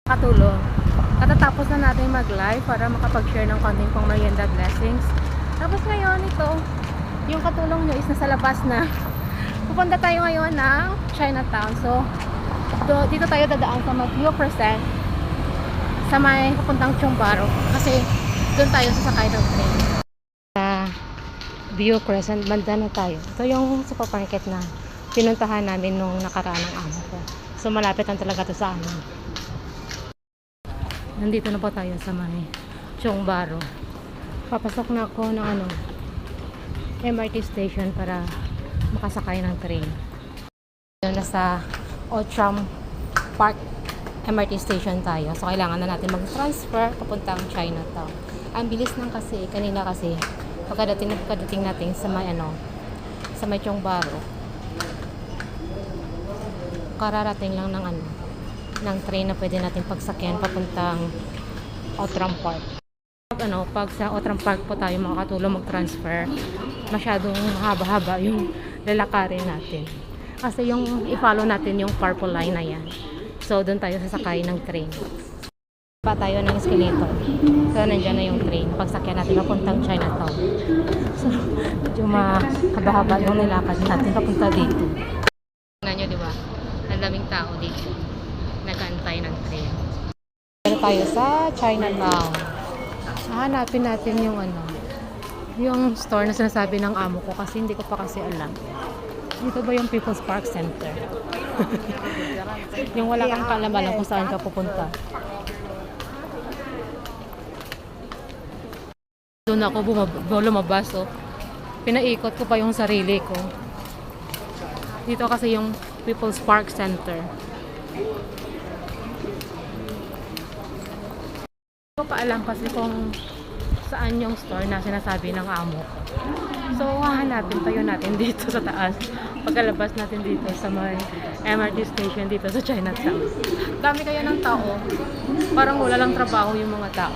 Katulong. Katatapos na natin mag-live para makapag-share ng konting pang merienda blessings. Tapos ngayon ito, yung katulong nyo is nasa labas na. Pupunta tayo ngayon ng Chinatown. So, dito tayo dadaan sa View Crescent sa may papuntang Chongbaro. Kasi doon tayo sasakay ng train. Sa View Crescent, banda na tayo. Ito yung supermarket na pinuntahan namin nung nakaraan ng amo ko. So, malapit lang talaga to sa amin. Nandito na po tayo sa may Chongbaro. Papasok na ako ng MRT station para makasakay ng train. Nasa Outram Park MRT station tayo. So kailangan na natin mag-transfer papuntang Chinatown. Ang bilis ng kasi, kanina kasi pagkadating natin sa may sa may Chongbaro. Kararating lang ng train na pwede natin pagsakyan papuntang Outram Park. Pag sa Outram Park po tayo makakatulong mag-transfer, masyadong haba-haba yung lalakarin natin. Kasi yung i-follow natin yung purple line na yan. So, doon tayo sasakay ng train. Pa tayo ng escalator. So, nandiyan na yung train. Pagsakyan natin papuntang Chinatown. So, medyo mahaba-haba yung nilakad natin papunta dito. Tingnan nyo, di ba? Ang daming tao dito. Nag-antay ng train. Pero tayo sa Chinatown. Hanapin natin yung store na sinasabi ng amo ko kasi hindi ko pa kasi alam. Dito ba yung People's Park Center? Yung wala kang kalaman kung saan ka pupunta. Doon ako lumabas. So, pinaikot ko pa yung sarili ko. Dito kasi yung People's Park Center. Hindi ko pa alam kasi kung saan yung store na sinasabi ng amo ko. So, hahanapin tayo natin dito sa taas. Pagkalabas natin dito sa may MRT station dito sa Chinatown. Dami kaya ng tao. Parang wala lang trabaho yung mga tao.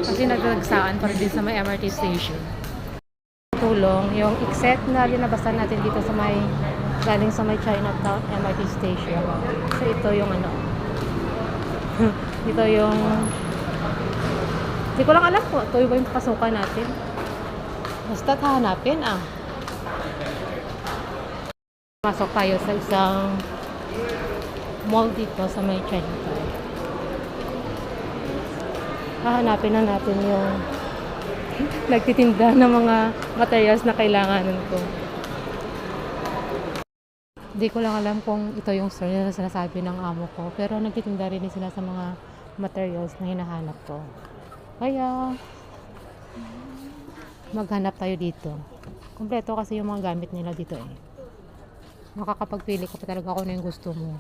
Kasi nagdagsaan pa rin sa may MRT station. Tulong, yung exit na linabasan natin dito sa may galing sa may Chinatown MRT station. So, ito yung ito yung hindi ko lang alam po. Ito ba yung pasukan natin? Basta hahanapin Pasok tayo sa isang mall dito sa may Chinatown. Hahanapin na natin yung nagtitinda ng mga materials na kailanganan ko. Hindi ko lang alam kung ito yung store na sinasabi ng amo ko. Pero nagtitinda rin sila sa mga materials na hinahanap ko. Kaya maghanap tayo dito. Kompleto kasi yung mga gamit nila dito Makakapagpili ka pa talaga kung ano yung gusto mo.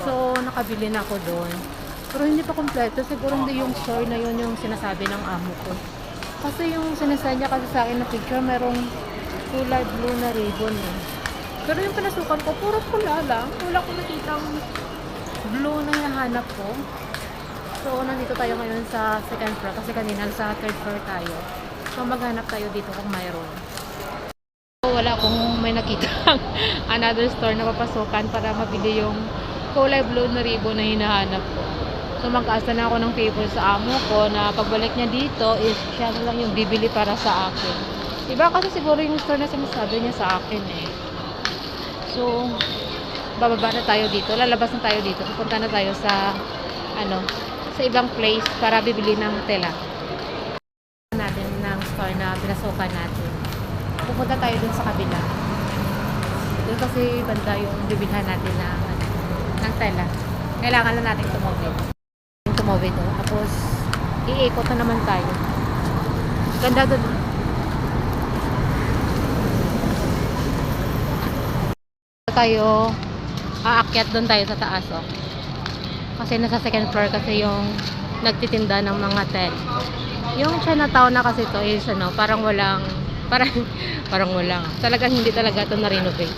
So, nakabili na ako doon. Pero hindi pa kompleto. Siguro hindi yung store na yun yung sinasabi ng amo ko. Kasi yung sinasabi niya kasi sa akin na picture, merong kulay blue na ribbon Pero yung pinasukan ko, puro pula lang. Wala ko nakitang blue na hinahanap ko. So, nandito tayo ngayon sa second floor kasi kanina sa third floor tayo. So, maghanap tayo dito kung mayroon. So, wala akong may nakita another store na papasukan para mabili yung kulay blue na ribbon na hinahanap ko. So, mag-aasa na ako ng paper sa amo ko na pagbalik niya dito is siya na lang yung bibili para sa akin. Diba kasi siguro yung store na sinasabi niya sa akin So, bababa na tayo dito. Lalabas na tayo dito. Pupunta na tayo sa sa ibang place para bibili ng tela natin ng store na pinasukan natin. Pupunta tayo dun sa kabila. Doon kasi banda yung bibilhan natin ng tela. Kailangan lang natin tumawid tapos iikot na naman tayo. Ganda doon. Tayo aakyat doon tayo sa taas kasi nasa second floor kasi yung nagtitinda ng mga tel. Yung Chinatown na kasi to is parang walang talagang hindi talaga ito na-renovate.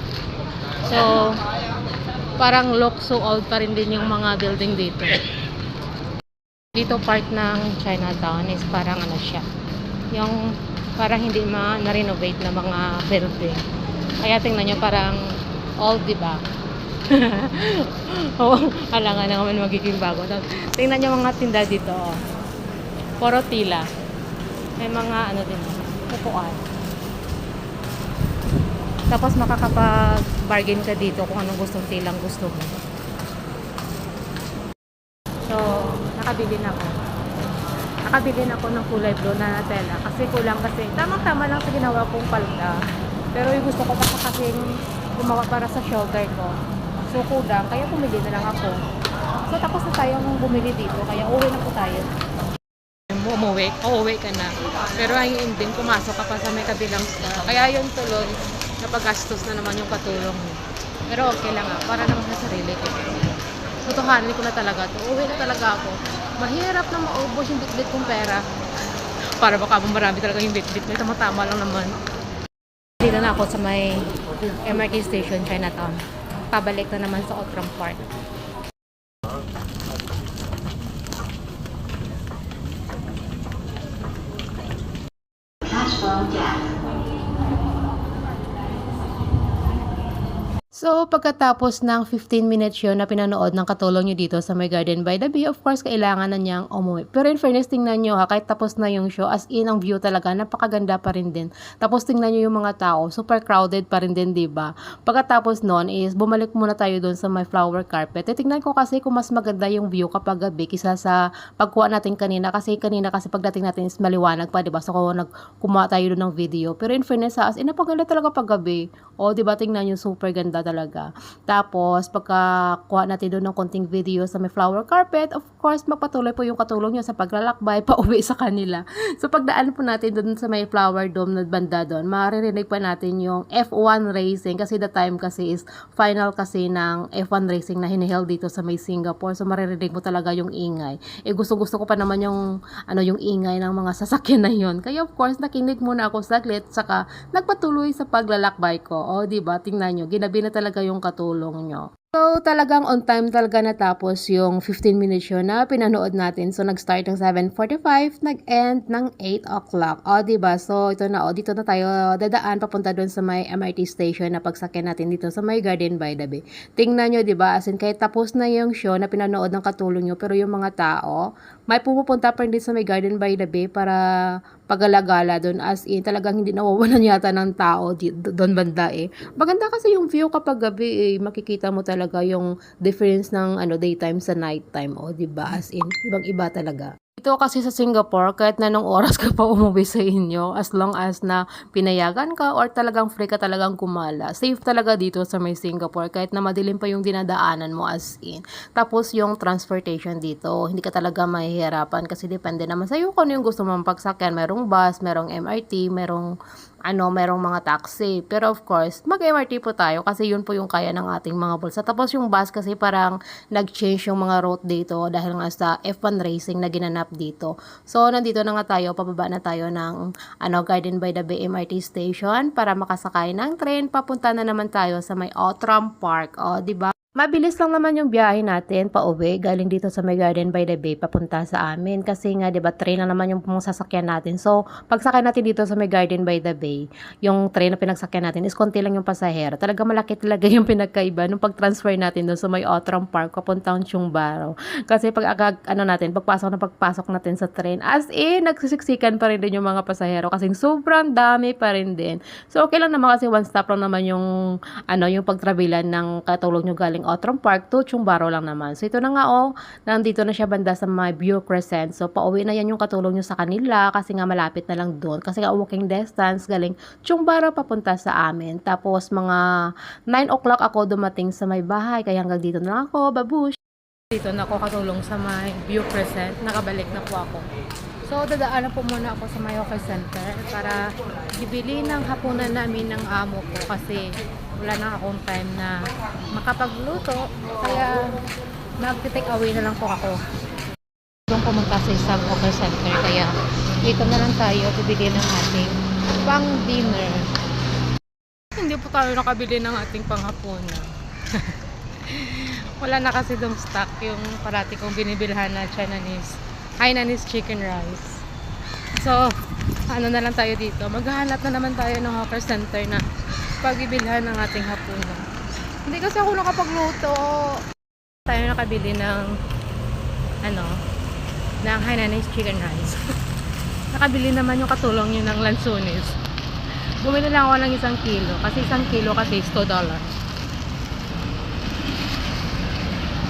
So parang look so old pa rin din yung mga building dito part ng Chinatown is parang siya yung parang hindi na-renovate na mga building. Kaya tingnan nyo parang old, diba? Oo, alangan na naman magiging bago. Tingnan niyo mga tinda dito. Oh. Puro tila. May mga ano din, upuan. Tapos makakapag-bargain ka dito kung anong gustong tilang gusto mo. So, nakabili na ako. Nakabili na ako ng kulay blue na tela. Kasi kulang kasi. Tamang-tama lang sa ginawa kong palda. Pero yung gusto ko pa kasi gumawa para sa shoulder ko. So, kulang. Kaya bumili na lang ako. So, tapos na tayo nung bumili dito. Kaya uwi na po tayo. Uuwi ka na. Pero ang ending, pumasok ka pa sa may kabilang store. Kaya yung tuloy, napagastos na naman yung katulong mo. Pero okay lang para naman sa sarili ko. Tutuhanin ko na talaga to. Uwi na talaga ako. Mahirap na maubos yung bitbit kong pera. Para baka marami talaga yung bitbit. May tama-tama lang naman. Dito na ako sa may MRT station, Chinatown. Pabalik na naman sa Outram Park. So, pagkatapos ng 15 minutes yun na pinanood ng katulong nyo dito sa my Garden by the Bay, of course, kailangan na niyang umuwi. Pero in fairness, tingnan nyo ha, kahit tapos na yung show, as in, ang view talaga, napakaganda pa rin din. Tapos tingnan nyo yung mga tao, super crowded pa rin din, diba? Pagkatapos nun is, bumalik muna tayo doon sa my flower carpet. Tingnan ko kasi kung mas maganda yung view kapag gabi kisa sa pagkuha natin kanina. Kasi pagdating natin is maliwanag pa, diba? So, kumuha tayo doon ng video. Pero in fairness ha, as in, napaganda talaga pag gabi. O, diba? Tingnan nyo, super ganda talaga. Tapos, pagkakuha natin doon ng konting video sa may flower carpet, of course, magpatuloy po yung katulong nyo sa paglalakbay, pauwi sa kanila. So, pagdaan po natin doon sa may flower dome na banda doon, maririnig pa natin yung F1 racing kasi the time kasi is final kasi ng F1 racing na hiniheld dito sa may Singapore. So, maririnig mo talaga yung ingay. Gusto-gusto ko pa naman yung ingay ng mga sasakyan na yun. Kaya, of course, nakinig muna ako saglit, saka nagpatuloy sa paglalakbay ko. O, diba? Tingnan nyo, ginabi na talaga yung katulong nyo. So, talagang on time talaga natapos yung 15 minutes yun na pinanood natin. So, nag-start ng 7:45, nag-end ng 8 o'clock. O, diba? So, ito na, dito na tayo dadaan papunta doon sa may MRT station na pagsakyan natin dito sa may Garden by the Bay. Tingnan nyo, diba? As in, kahit tapos na yung show na pinanood ng katulong nyo, pero yung mga tao, may pumupunta pa rin din sa may Garden by the Bay para pagalagala doon. As in, talagang hindi nawawalan yata ng tao doon banda Maganda kasi yung view kapag gabi makikita mo talaga yung difference ng daytime sa nighttime. O, diba? As in, ibang-iba talaga. Ito kasi sa Singapore, kahit na nung oras ka pa umuwi sa inyo, as long as na pinayagan ka or talagang free ka talagang kumala, safe talaga dito sa may Singapore kahit na madilim pa yung dinadaanan mo as in. Tapos yung transportation dito, hindi ka talaga mahihirapan kasi depende naman sa'yo kung ano yung gusto mong pagsakyan. Merong bus, merong MRT, merong mga taxi. Pero of course, mag-MRT po tayo kasi yun po yung kaya ng ating mga bulsa. Tapos yung bus kasi parang nag-change yung mga route dito dahil nga sa F1 racing na ginanap dito. So, nandito na nga tayo, pababa na tayo ng Garden by the Bay MRT station para makasakay ng train. Papunta na naman tayo sa may Outram Park. O, diba? Mabilis lang naman yung biyahe natin pauwi galing dito sa may Garden by the Bay papunta sa amin kasi nga 'di ba train lang naman yung sasakyan natin. So pagsakay natin dito sa may Garden by the Bay, yung train na pinagsakyan natin is konti lang yung pasahero. Talaga malaki talaga yung pinagkaiba nung pag-transfer natin doon sa may Outram Park papuntang Chungbaro. Kasi pagpasok natin sa train as in nagsisiksikan pa rin din yung mga pasahero kasi sobrang dami pa rin din. So okay lang naman kasi one stop lang naman yung yung pagtravelan ng katulong nyo galing Outram Park to Chungbaro lang naman. So ito na nga nandito na siya banda sa my View Crescent. So pauwi na yan yung katulong nyo sa kanila kasi nga malapit na lang doon. Kasi nga walking distance galing Chungbaro papunta sa amin. Tapos mga 9 o'clock ako dumating sa may bahay. Kaya hanggang dito na lang ako. Babush! Dito na ako katulong sa my View Crescent. Nakabalik na po ako. So dadaanan po muna ako sa my Hawker Center para ibili ng hapunan namin ng amo ko kasi wala na akong time na makapagluto kaya mag-take away na lang po ako. Doon pumunta sa isang Hawker Center kaya dito na lang tayo bibili ng ating pang dinner. Hindi po tayo nakabili ng ating panghapunan. Wala na kasi dong stock yung parati kong binibilhan na Hainanese chicken rice. So, na lang tayo dito. Maghahanap na naman tayo ng Hawker Center na pagbibilhan ng ating hapunan. Hindi kasi ako nakapagluto. Tayo nakabili ng ng Hainanese chicken rice. Nakabili naman yung katulong yun ng lansunis. Bumili lang ako ng 1 kilo. Kasi 1 kilo kasi is $2.